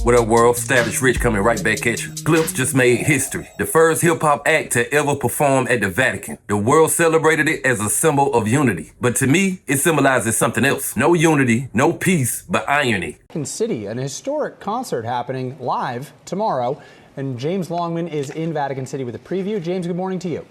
What up, world? R.I.C.H coming right back at you. Clipse just made history. The first hip-hop act to ever perform at the Vatican. The world celebrated it as a symbol of unity. But to me, it symbolizes something else. No unity, no peace, but irony. Vatican City, an historic concert happening live tomorrow. And James Longman is in Vatican City with a preview. James, good morning to you.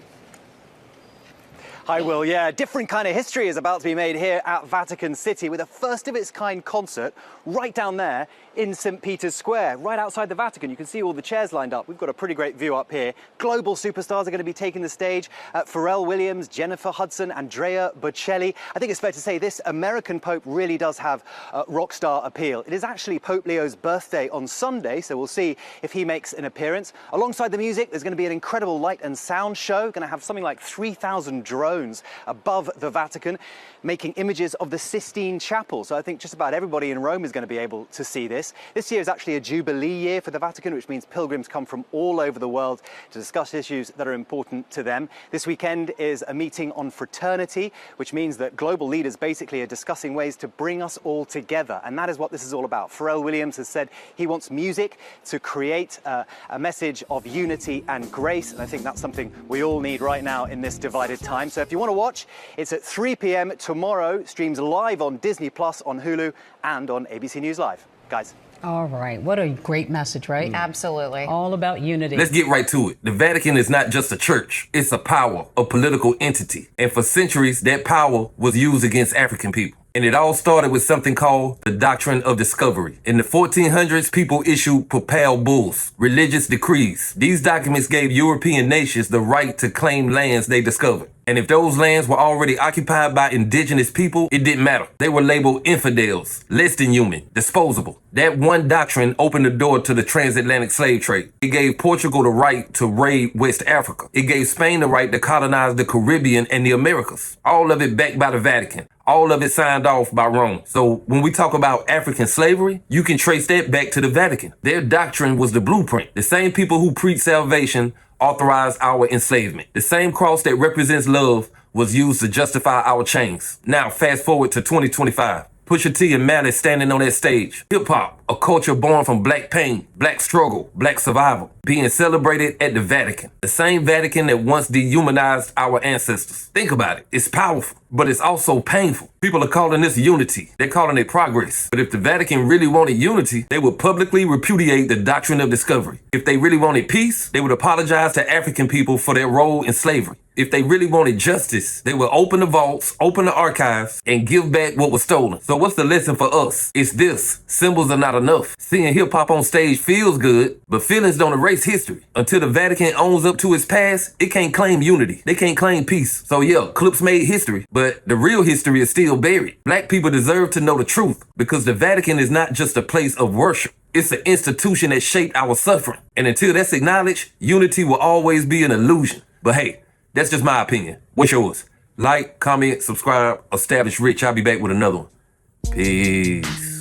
Hi, Will. Yeah, a different kind of history is about to be made here at Vatican City with a first-of-its-kind concert right down there in St. Peter's Square, right outside the Vatican. You can see all the chairs lined up. We've got a pretty great view up here. Global superstars are going to be taking the stage. Pharrell Williams, Jennifer Hudson, Andrea Bocelli. I think it's fair to say this American Pope really does have rock star appeal. It is actually Pope Leo's birthday on Sunday, so we'll see if he makes an appearance. Alongside the music, there's going to be an incredible light and sound show. Going to have something like 3,000 drones above the Vatican, making images of the Sistine Chapel. So I think just about everybody in Rome is going to be able to see this. This year is actually a Jubilee year for the Vatican, which means pilgrims come from all over the world to discuss issues that are important to them. This weekend is a meeting on fraternity, which means that global leaders basically are discussing ways to bring us all together. And that is what this is all about. Pharrell Williams has said he wants music to create a message of unity and grace. And I think that's something we all need right now in this divided time. So if you want to watch, it's at 3 p.m. tomorrow, streams live on Disney Plus, on Hulu, and on ABC News Live. Guys. All right. What a great message, right? Absolutely. All about unity. Let's get right to it. The Vatican is not just a church. It's a power, a political entity. And for centuries, that power was used against African people. And it all started with something called the Doctrine of Discovery. In the 1400s, people issued papal bulls, religious decrees. These documents gave European nations the right to claim lands they discovered. And if those lands were already occupied by indigenous people, it didn't matter. They were labeled infidels, less than human, disposable. That one doctrine opened the door to the transatlantic slave trade. It gave Portugal the right to raid West Africa. It gave Spain the right to colonize the Caribbean and the Americas. All of it backed by the Vatican. All of it signed off by Rome. So when we talk about African slavery, you can trace that back to the Vatican. Their doctrine was the blueprint. The same people who preach salvation authorized our enslavement. The same cross that represents love was used to justify our chains. Now, fast forward to 2025. Pusha T and Malice standing on that stage. Hip-hop, a culture born from black pain, black struggle, black survival, being celebrated at the Vatican. The same Vatican that once dehumanized our ancestors. Think about it. It's powerful, but it's also painful. People are calling this unity. They're calling it progress. But if the Vatican really wanted unity, they would publicly repudiate the doctrine of discovery. If they really wanted peace, they would apologize to African people for their role in slavery. If they really wanted justice, they would open the vaults, open the archives, and give back what was stolen. So what's the lesson for us? It's this. Symbols are not enough. Seeing hip-hop on stage feels good, but feelings don't erase history. Until the Vatican owns up to its past, it can't claim unity. They can't claim peace. So yeah, Clipse made history, but the real history is still buried. Black people deserve to know the truth, because the Vatican is not just a place of worship. It's an institution that shaped our suffering. And until that's acknowledged, unity will always be an illusion. But hey, that's just my opinion. What's yours? Like, comment, subscribe, R.I.C.H. I'll be back with another one. Peace.